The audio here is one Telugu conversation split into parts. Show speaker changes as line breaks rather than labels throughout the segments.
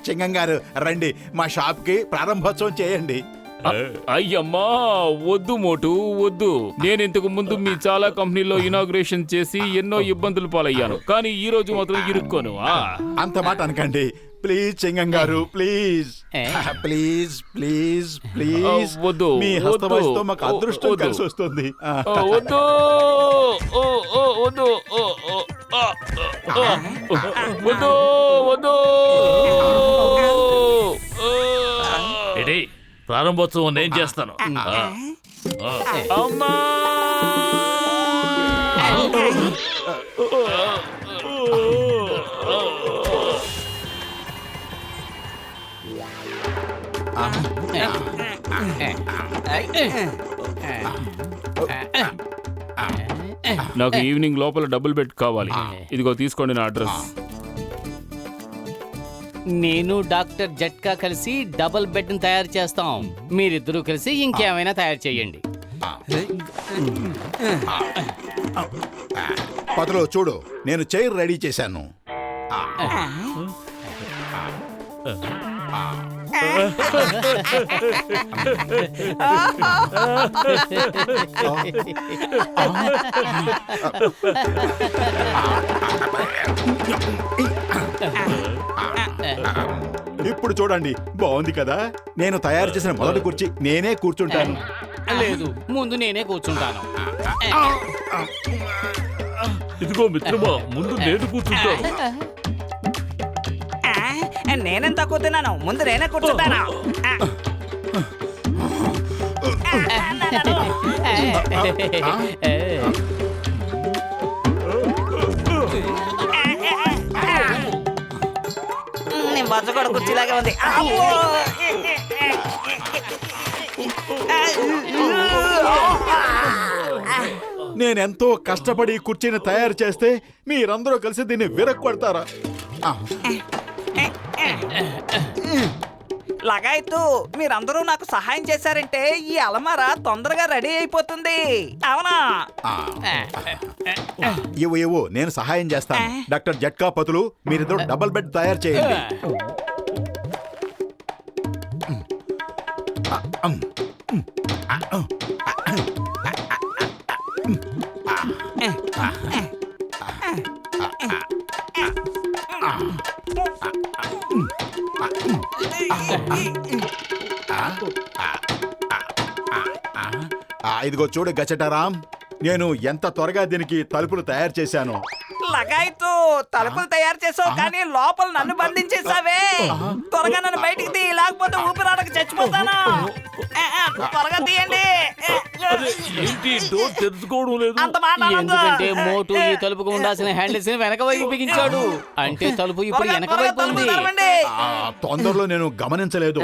చింగం గారు రండి, మా షాప్ కి ప్రారంభోత్సవం చేయండి.
అయ్యమ్మా వద్దు మోటు వద్దు. నేను ఇంతకు ముందు మీ చాలా కంపెనీలో ఇనాగ్రేషన్ చేసి ఎన్నో ఇబ్బందులు పాలయ్యాను, కానీ ఈ రోజు మాత్రం ఇరుక్కోను.
అంత మాట అనకండి ప్లీజ్ చింగం గారు, ప్లీజ్ ప్లీజ్ ప్లీజ్ ప్లీజ్
వద్దు.
మీ హస్తవాసితో మాకు అదృష్టం కలిసి వస్తుంది.
వద్దు వద్దు వద్దు వద్దు.
ప్రారంభోత్సవం నేను చేస్తాను.
అమ్మా నాకు ఈవినింగ్ లోపల డబుల్ బెడ్ కావాలి. ఇదిగో తీసుకోండి నా అడ్రస్.
నేను డాక్టర్ జట్కా కలిసి డబుల్ బెడ్ ని తయారు చేస్తాం. మీరిద్దరూ కలిసి ఇంకేమైనా తయారు చేయండి.
పదలో చూడు, నేను చైర్ రెడీ చేశాను. ఇప్పుడు చూడండి, బాగుంది కదా. నేను తయారు చేసిన మొదటి కుర్చీ నేనే కూర్చుంటాను.
లేదు, ముందు నేనే కూర్చుంటాను.
ఇదిగో మిత్రమా, ముందు నేను కూర్చుంటాను.
నేనెంత కూర్చున్నాను, ముందు నేనే కూర్చుంటాను. నేను బచ్చగొడ కుర్చీలాగే ఉంది.
నేనెంతో కష్టపడి కుర్చీని తయారు చేస్తే మీరందరూ కలిసి దీన్ని విరక్కొడతారా?
లగాయతూ, మీరందరూ నాకు సహాయం చేశారంటే ఈ అలమార తొందరగా రెడీ అయిపోతుంది. అవునా?
ఇవ్వు, నేను సహాయం చేస్తాను. డాక్టర్ జట్కా పతులు, మీరిద్దరు డబుల్ బెడ్ తయారు చేయండి. ఇదిగో చూడు గచ్చటారాం, నేను ఎంత త్వరగా దీనికి తలుపులు తయారు చేశాను.
లగాయతూ, తలుపులు తయారు చేసావు కానీ లోపల నన్ను బంధించేసావే. త్వరగా నన్ను బయటికి తీ, లేకపోతే ఊపిరాడక చచ్చిపోతాను. త్వరగా తీయండి.
తెలుసుకోవడం లేదు.
అంత మాట అనొద్దు.
ఎందుకంటే మోటు ఈ తలుపుకు ఉండాల్సిన హ్యాండిల్స్ ని వెనక వైపు బిగించాడు. అంటే తలుపు ఇప్పుడు వెనక వైపు ఉంది.
తొందరలో నేను గమనించలేదు.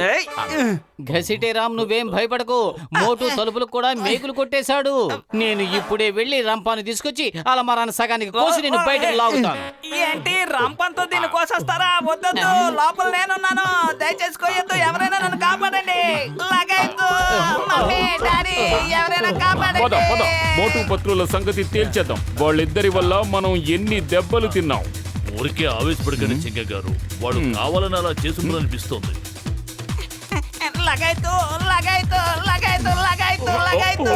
ఘసిటే రామ్, నువ్వేం భయపడకు. మోటు తలుపులకు కూడా మేకులు కొట్టేశాడు. నేను ఇప్పుడే వెళ్లి రంపాన్ని తీసుకొచ్చి అలమారాన్ని సగానికి కోసి నేను బయటకు లాగుతాను.
ఏంటి, రంపంతో దీన్ని కోసేస్తారా? వద్దొద్దు, లోపల నేనున్నాను. దయచేసి కోయొద్దు. ఎవరైనా నన్ను కాపాడండి. లగాయతూ, మమ్మీ, డాడీ, ఎవరైనా కాపాడండి.
మోటు పత్రుల సంగతి తేల్చేద్దాం. వాళ్ళిద్దరి వల్ల మనం ఎన్ని దెబ్బలు తిన్నాం.
ఊరికే ఆవేశపడకండి చింగ గారు, వాడు కావాలని అలా చేసుకున్నారనిపిస్తోంది.
లగాయతూ, లగాయతూ, లగాయతూ, లగాయతూ, లగాయతూ.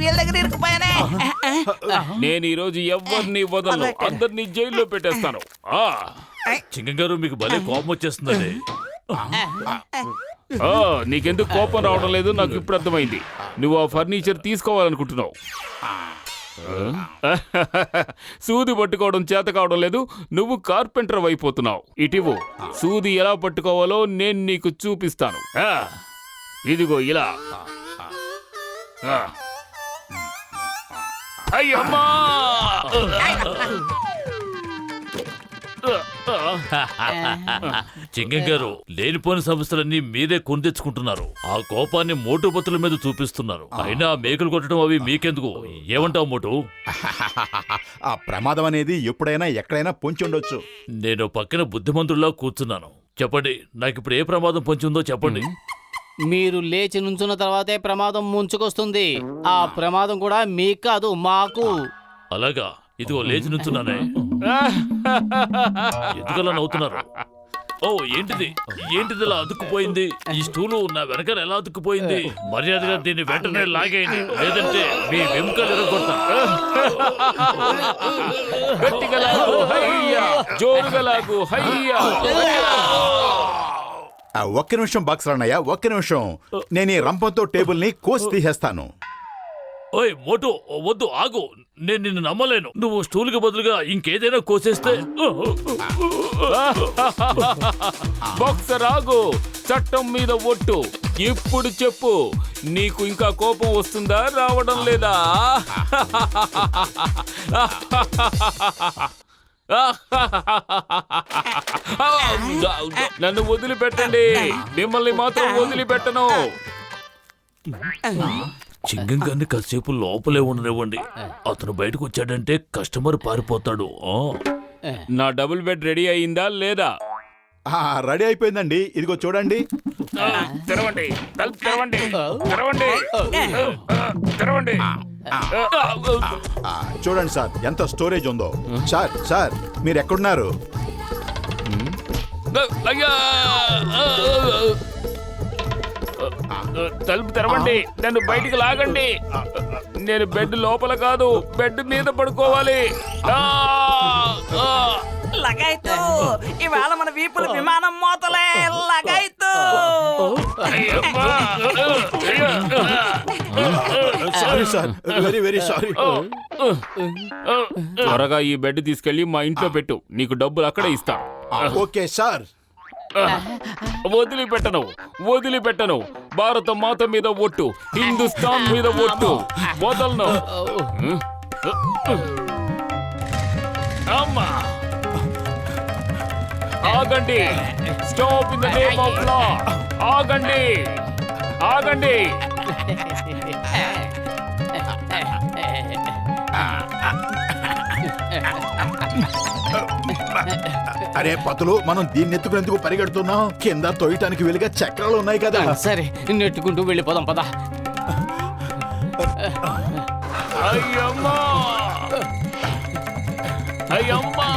వీళ్ళ దగ్గర ఇరుక్కుపోయానే.
నేను ఈ రోజు ఎవరిని వదలను, అందరినీ జైల్లో పెట్టేస్తాను.
చింగ గారు, మీకు భలే కోపం వచ్చేస్తుందండి.
నీకెందుకు కోపం రావడం లేదు నాకు ఇప్పుడు అర్థమైంది. నువ్వు ఆ ఫర్నిచర్ తీసుకోవాలనుకుంటున్నావు. సూది పట్టుకోవడం చేత కావడం లేదు, నువ్వు కార్పెంటర్ అయిపోతున్నావు. ఇటివు, సూది ఎలా పట్టుకోవాలో నేను నీకు చూపిస్తాను. ఇదిగో ఇలా. అయ్యమ్మా!
చింగం గారు, లేనిపోని సమస్యలన్నీ మీరే కొని తెచ్చుకుంటున్నారు. ఆ కోపాన్ని మోటు బతుల మీద చూపిస్తున్నారు. అయినా మేకలు కొట్టడం అవి మీకెందుకు? ఏమంటావు మోటు?
ఆ ప్రమాదం అనేది ఎప్పుడైనా ఎక్కడైనా పొంచి ఉండొచ్చు.
నేను పక్కన బుద్ధిమంతుడిలా కూర్చున్నాను. చెప్పండి, నాకు ఇప్పుడు ఏ ప్రమాదం పొంచి ఉందో చెప్పండి.
మీరు లేచి నుంచున్న తర్వాతే ప్రమాదం ముంచుకొస్తుంది. ఆ ప్రమాదం కూడా మీకు కాదు, మాకు.
అలాగా? ఇదిగో లేచి నుంచున్నానే. ఎందుకలా నవ్వుతున్నారు? ఓ, ఏంటిది ఇలా అతుక్కుపోయింది? ఈ స్టూలు నా వెనకాల ఎలా అతుక్కుపోయింది? మర్యాదగా దీన్ని వెంటనే లాగేయండి, లేదంటే మీ వెంకలు ఎరగొడతా.
గట్టిగా లాగు, హయ్యా! జోరుగా లాగు, హయ్యా!
ఒక్క నిమిషం బాక్స్ అన్నయ్య, ఒక్క నిమిషం. నేను ఈ రంపంతో టేబుల్ ని కోసి తీసేస్తాను.
ఓయ్ మోటు, వద్దు, ఆగు. నేను నిన్ను నమ్మలేను. నువ్వు స్టూల్కి బదులుగా ఇంకేదైనా కోసేస్తే.
బాక్సర్ ఆగు, చట్టం మీద ఒట్టు. ఇప్పుడు చెప్పు, నీకు ఇంకా కోపం వస్తుందా, రావడం లేదా? నన్ను వదిలిపెట్టండి, మిమ్మల్ని మాత్రం వదిలిపెట్టను.
చింగం గారిని కాసేపు లోపలే ఉండనివ్వండి. అతను బయటకు వచ్చాడంటే కస్టమర్ పారిపోతాడు.
నా డబుల్ బెడ్ రెడీ అయిందా లేదా?
రెడీ అయిపోయిందండి, ఇదిగో చూడండి.
తెరవండి, తలుపు తెరవండి, తెరవండి, తెరవండి.
చూడండి సార్, ఎంత స్టోరేజ్ ఉందో. సార్ మీరు ఎక్కడున్నారు?
అయ్యా! తలుపు తెరవండి, నన్ను బయటికి లాగండి. నేను బెడ్ లోపల కాదు, బెడ్ మీద పడుకోవాలి.
లగైతు, ఇవాళ మన వీపులు విమానం మోతలే. లగైతు.
Sorry sir, very very sorry.
త్వరగా ఈ బెడ్ తీసుకెళ్లి మా ఇంట్లో పెట్టు, నీకు డబ్బులు అక్కడే ఇస్తా.
Okay sir.
వదిలిపెట్టను. భారత మాత మీద ఒట్టు, హిందుస్థాన్ మీద ఒట్టు, వదలను. అమ్మా, ఆగండి. Stop in the name of లా. ఆగండి.
అరే పతులు, మనం దీన్ని ఎత్తుకునేందుకు పరిగెడుతున్నాం? కింద తోయటానికి వీలుగా చక్రాలు ఉన్నాయి కదా.
సరే, నెట్టుకుంటూ వెళ్ళిపోదాం, పద.
అయ్యమ్మా,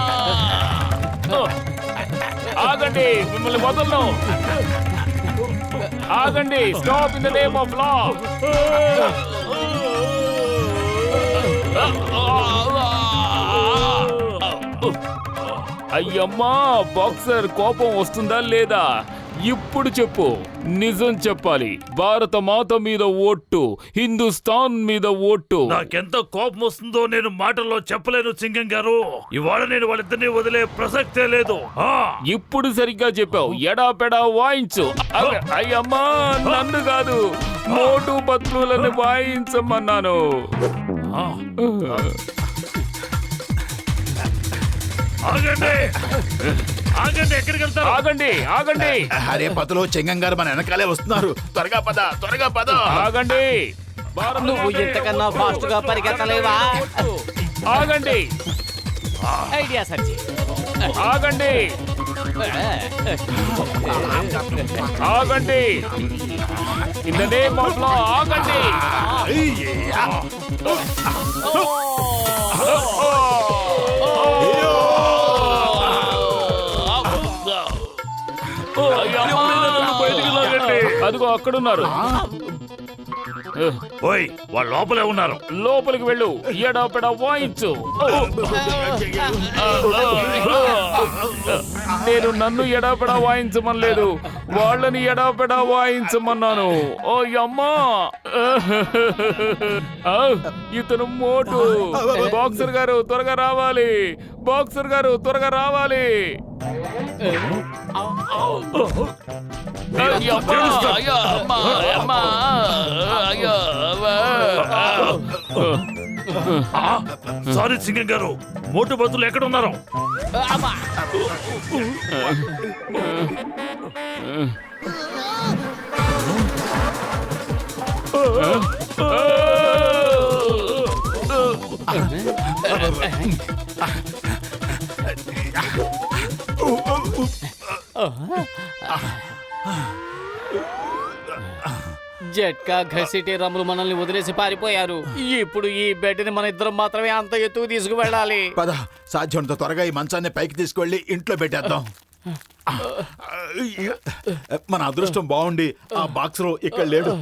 ఆగండి, మిమ్మల్ని వదలను. ఆగండి. Stop in the name of law. అయ్యమ్మా, బాక్సర్, కోపం వస్తుందా లేదా? ఇప్పుడు చెప్పు, నిజం చెప్పాలి. భారత మాత మీద ఓట్టు, హిందుస్థాన్ మీద ఓట్టు.
నాకెంత కోపం వస్తుందో నేను మాటల్లో చెప్పలేను చింగం గారు. ఇవాళ నేను వాళ్ళిద్దరిని వదిలే ప్రసక్తే లేదు.
ఇప్పుడు సరిగ్గా చెప్పావు. ఎడాపెడా వాయించు. అయ్యమ్మా, నన్ను కాదు, మోటు బతులను వాయించమన్నాను.
ఆగండి, ఎక్కడికి వెళ్తారు?
ఆగండి.
అరే పతులు, చెంగం గారు మన వెనకాలే వస్తున్నారు. త్వరగా పద.
ఆగండి.
నువ్వు ఇంతకన్నా ఫాస్ట్ గా పరిగెత్తలేవా?
ఆగండి.
ఐడియా సర్జీ.
ఆగండి. ఇన్ ద నేమ్ ఆఫ్ లా, ఆగండి. అదిగో అక్కడున్నారు.
ఓయ్, వాళ్ళు లోపలే ఉన్నారు.
లోపలికి వెళ్ళు, ఎడాపెడా వాయించు. నేను నన్ను ఎడాపెడా వాయించమనలేదు, వాళ్ళని ఎడాపెడా వాయించమన్నాను. ఓ అమ్మా, ఇతను మోటు. బాక్సర్ గారు త్వరగా రావాలి.
సారీ సింగం గారు, మోటు బతులు ఎక్కడ ఉన్నారు?
జట్కా ఘసిటి రాములు మనల్ని వదిలేసి పారిపోయారు. ఇప్పుడు ఈ బెడ్ని మన ఇద్దరం మాత్రమే అంత ఎత్తుకు తీసుకువెళ్ళాలి.
పద, సాధ్యమంత త్వరగా ఈ మంచాన్ని పైకి తీసుకెళ్ళి ఇంట్లో పెట్టేద్దాం. మన అదృష్టం బాగుండి ఆ బాక్స్ లో ఇక్కడ లేడు.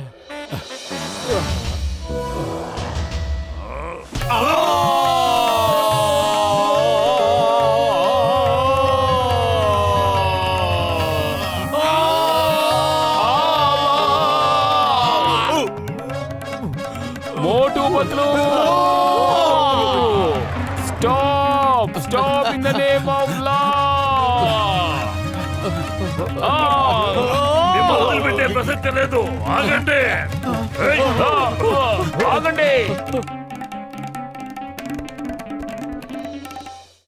మోటు బతులు stop in the name of law.
మిమ్మల్ని వదిలిపెట్టే ప్రసక్తి లేదు. ఆగండి.
ఆగండి.